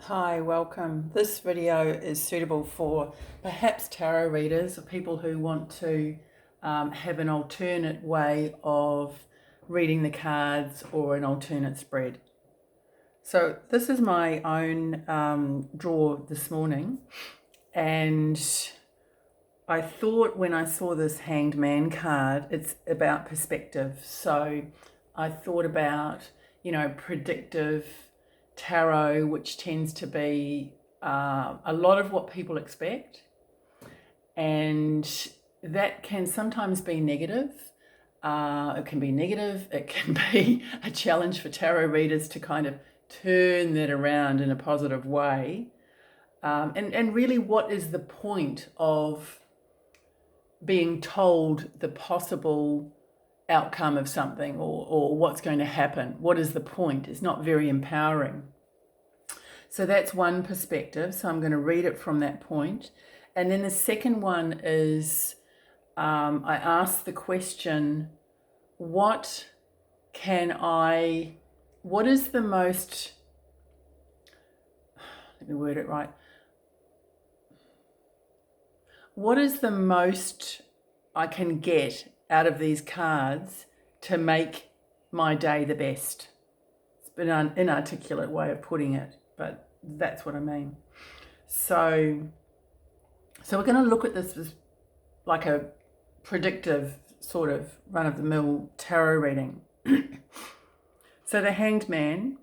Hi, welcome. This video is suitable for perhaps tarot readers or people who want to have an alternate way of reading the cards or an alternate spread. So this is my own draw this morning, and I thought when I saw this Hanged Man card, it's about perspective. So I thought about, predictive tarot, which tends to be a lot of what people expect. And that can sometimes be negative. It can be negative. It can be a challenge for tarot readers to kind of turn that around in a positive way. And really, what is the point of being told the possible outcome of something or what's going to happen? What is the point? It's not very empowering. So that's one perspective. So I'm going to read it from that point. And then the second one is I ask the question, what is the most, let me word it right. What is the most I can get out of these cards to make my day the best? It's been an inarticulate way of putting it, but that's what I mean. So we're going to look at this as like a predictive sort of run-of-the-mill tarot reading. So the Hanged Man,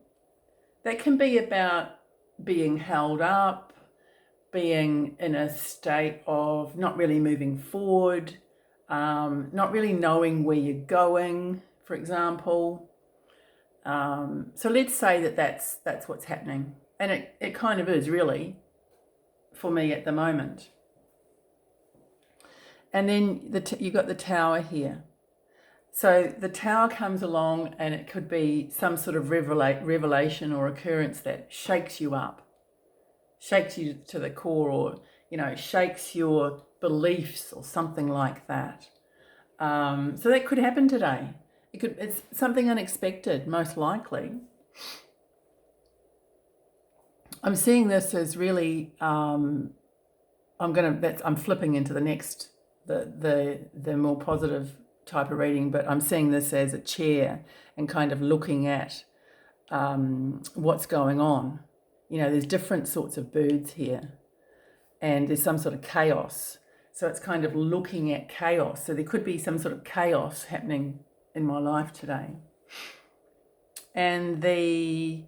that can be about being held up, being in a state of not really moving forward, not really knowing where you're going, for example. So let's say that's what's happening. And it kind of is really for me at the moment. And then you've got the Tower here. So the Tower comes along and it could be some sort of revelation or occurrence that shakes you up, shakes you to the core, or, shakes your beliefs or something like that. So that could happen today. It's something unexpected, most likely. I'm seeing this as really, I'm flipping into the next, the more positive type of reading, but I'm seeing this as a chair and kind of looking at what's going on. There's different sorts of birds here, and there's some sort of chaos. So it's kind of looking at chaos. So there could be some sort of chaos happening in my life today. And the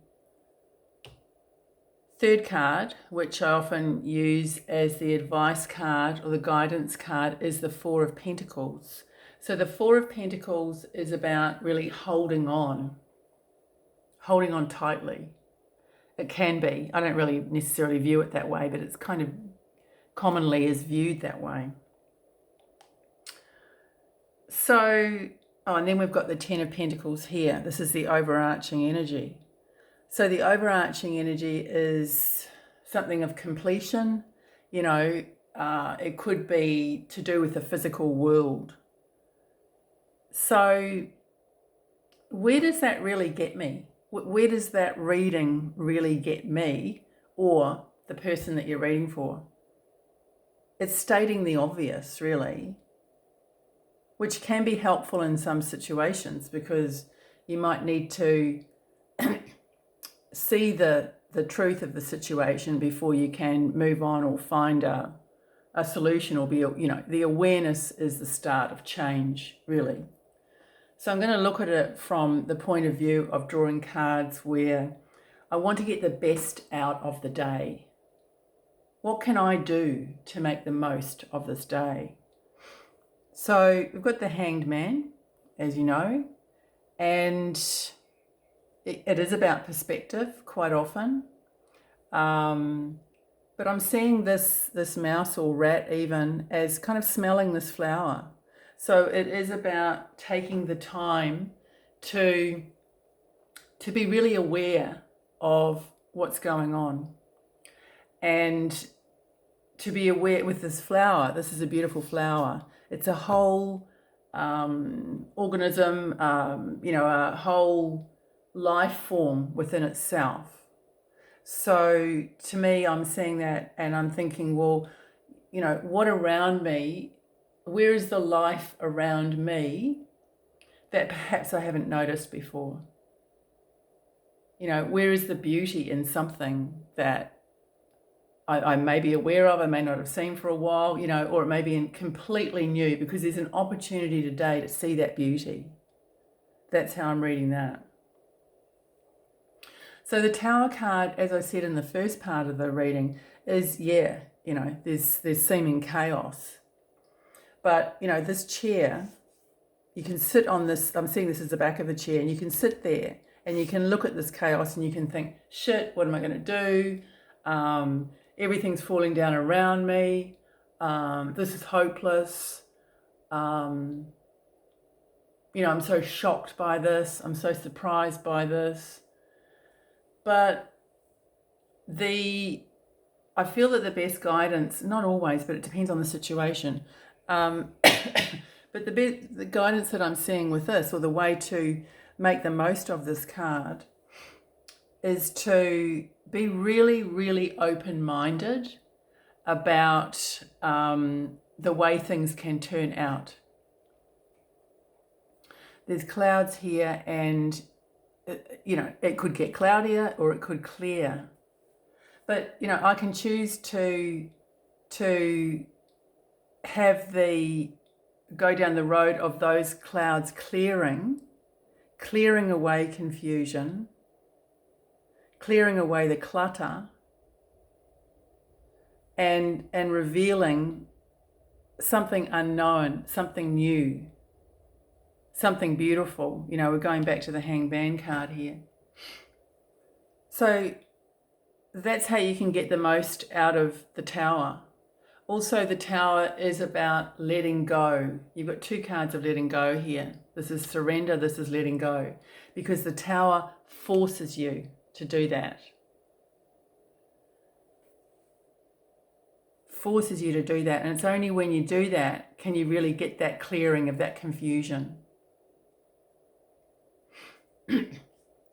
third card, which I often use as the advice card or the guidance card, is the Four of Pentacles. So the Four of Pentacles is about really holding on tightly. It can be. I don't really necessarily view it that way, but it's kind of commonly is viewed that way. So, and then we've got the Ten of Pentacles here. This is the overarching energy. So the overarching energy is something of completion. It could be to do with the physical world. So where does that really get me? Where does that reading really get me or the person that you're reading for? It's stating the obvious, really, which can be helpful in some situations because you might need to see the truth of the situation before you can move on or find a solution, or the awareness is the start of change, really. So I'm going to look at it from the point of view of drawing cards where I want to get the best out of the day. What can I do to make the most of this day? So we've got the Hanged Man, as you know, and it is about perspective quite often. But I'm seeing this mouse or rat even as kind of smelling this flower. So it is about taking the time to be really aware of what's going on. And to be aware with this flower, this is a beautiful flower. It's a whole organism, a whole life form within itself. So to me, I'm seeing that and I'm thinking, well, what around me, where is the life around me that perhaps I haven't noticed before? Where is the beauty in something that I may be aware of, I may not have seen for a while, or it may be completely new, because there's an opportunity today to see that beauty. That's how I'm reading that. So the Tower card, as I said in the first part of the reading, is, there's seeming chaos. But, this chair, you can sit on this, I'm seeing this as the back of a chair, and you can sit there and you can look at this chaos and you can think, shit, what am I going to do? Everything's falling down around me. This is hopeless. I'm so shocked by this. I'm so surprised by this. But I feel that the best guidance, not always, but it depends on the situation. But the guidance that I'm seeing with this, or the way to make the most of this card, is to be really, really open-minded about the way things can turn out. There's clouds here, and it could get cloudier or it could clear. But I can choose to have go down the road of those clouds clearing away confusion, clearing away the clutter, and revealing something unknown, something new, something beautiful. We're going back to the Hangman card here. So that's how you can get the most out of the Tower. Also, the Tower is about letting go. You've got two cards of letting go here. This is surrender, this is letting go, because the Tower forces you to do that. Forces you to do that. And it's only when you do that can you really get that clearing of that confusion.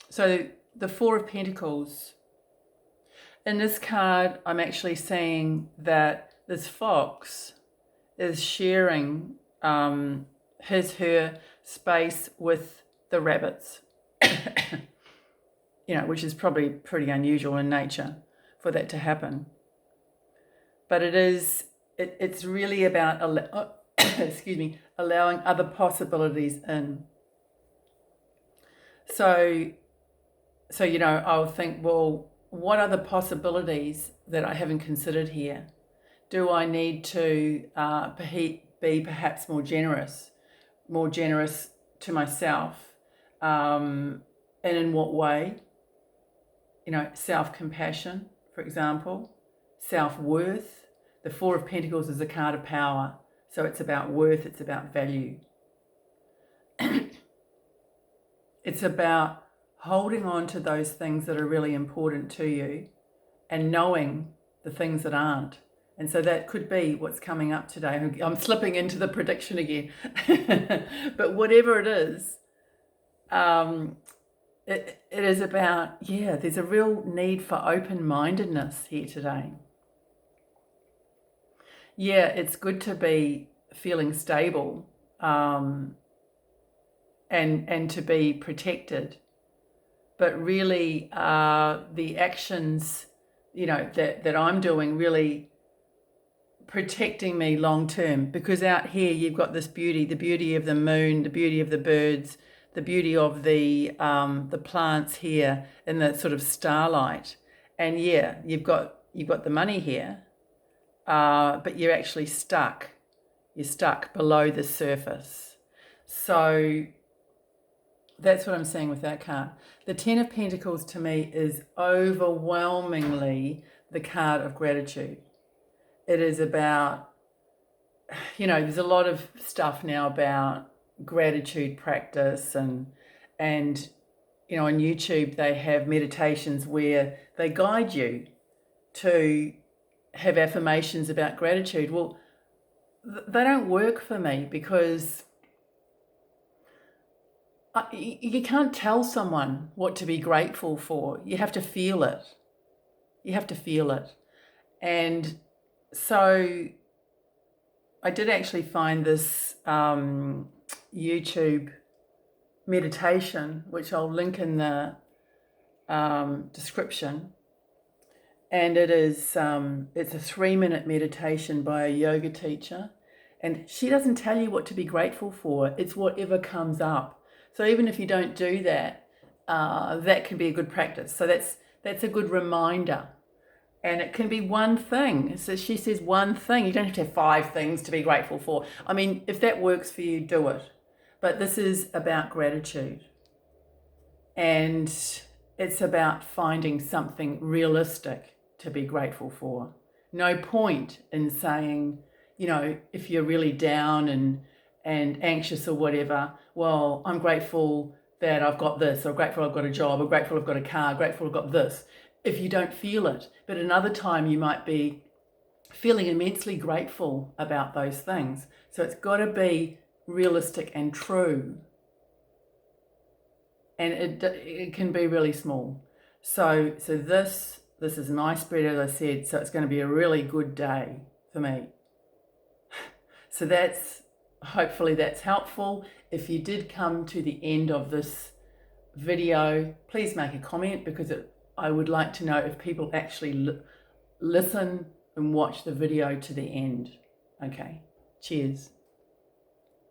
So the Four of Pentacles. In this card, I'm actually seeing that this fox is sharing her space with the rabbits, which is probably pretty unusual in nature for that to happen. But it's really about allowing other possibilities in. So I'll think, well, what are the possibilities that I haven't considered here? Do I need to be perhaps more generous to myself? And in what way? Self-compassion, for example, self-worth. The Four of Pentacles is a card of power. So it's about worth, it's about value. It's about holding on to those things that are really important to you and knowing the things that aren't. And so that could be what's coming up today. I'm slipping into the prediction again. But whatever it is, it is about, there's a real need for open-mindedness here today. Yeah, it's good to be feeling stable and to be protected. But really, the actions, that I'm doing really protecting me long term, because out here you've got this beauty, the beauty of the moon, the beauty of the birds, the beauty of the plants here in the sort of starlight. And you've got the money here, but you're actually stuck. You're stuck below the surface. So that's what I'm seeing with that card. The Ten of Pentacles to me is overwhelmingly the card of gratitude. It is about, there's a lot of stuff now about gratitude practice and on YouTube they have meditations where they guide you to have affirmations about gratitude. Well, they don't work for me, because you can't tell someone what to be grateful for. You have to feel it. You have to feel it. And so I did actually find this YouTube meditation, which I'll link in the description. And it's a 3-minute meditation by a yoga teacher. And she doesn't tell you what to be grateful for. It's whatever comes up. So even if you don't do that, that can be a good practice. So that's a good reminder. And it can be one thing. So she says one thing. You don't have to have 5 things to be grateful for. I mean, if that works for you, do it. But this is about gratitude. And it's about finding something realistic to be grateful for. No point in saying, you know, if you're really down and anxious or whatever, well, I'm grateful that I've got this, or grateful I've got a job, or grateful I've got a car, grateful I've got this, if you don't feel it. But another time you might be feeling immensely grateful about those things. So it's got to be realistic and true. And it can be really small. So this is an ice spread, as I said, so it's going to be a really good day for me. So hopefully that's helpful. If you did come to the end of this video, please make a comment, because I would like to know if people actually listen and watch the video to the end. Okay, cheers.